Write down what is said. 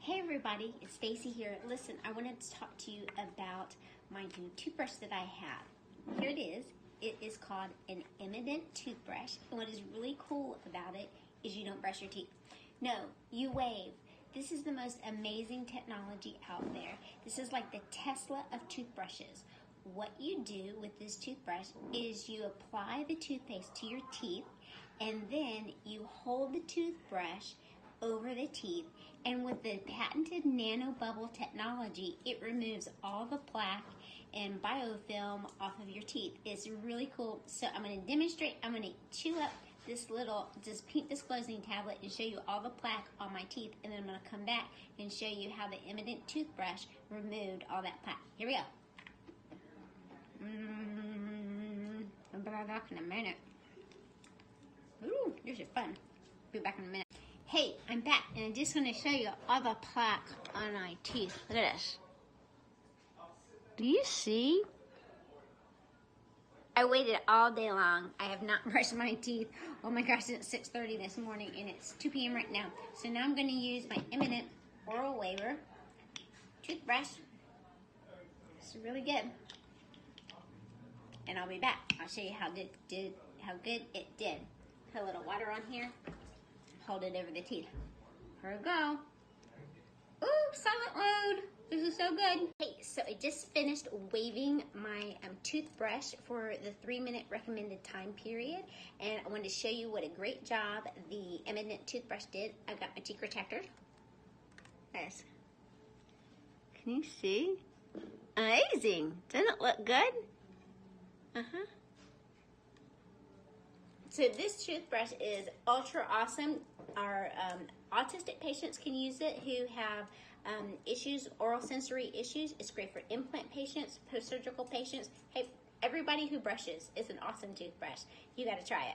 Hey everybody, it's Stacy here. Listen, I wanted to talk to you about my new toothbrush that I have. Here it is. It is called an emmi-dent toothbrush. And what is really cool about it is you don't brush your teeth. No, you wave. This is the most amazing technology out there. This is like the Tesla of toothbrushes. What you do with this toothbrush is you apply the toothpaste to your teeth and then you hold the toothbrush over the teeth, and with the patented nano-bubble technology, it removes all the plaque and biofilm off of your teeth. It's really cool. So I'm going to demonstrate. I'm going to chew up this little pink disclosing tablet and show you all the plaque on my teeth, and then I'm going to come back and show you how the emmi-dent toothbrush removed all that plaque. Here we go. I'll be back in a minute. Ooh, this is fun. Be back in a minute. Hey, I'm back, and I'm just going to show you all the plaque on my teeth. Look at this. Do you see? I waited all day long. I have not brushed my teeth. Oh my gosh, it's 6:30 this morning, and it's 2 p.m. right now. So now I'm going to use my emmi-dent oral waver toothbrush. It's really good. And I'll be back. I'll show you how good it did. Put a little water on here. Hold it over the teeth. Here we go. Ooh, silent mode. This is so good. Hey, so I just finished waving my toothbrush for the 3-minute recommended time period, and I wanted to show you what a great job the emmi-dent toothbrush did. I've got my teeth protector. Yes. Can you see? Amazing. Doesn't it look good? Uh-huh. So this toothbrush is ultra awesome. Our autistic patients can use it who have issues, oral sensory issues. It's great for implant patients, post-surgical patients. Hey, everybody who brushes is an awesome toothbrush. You got to try it.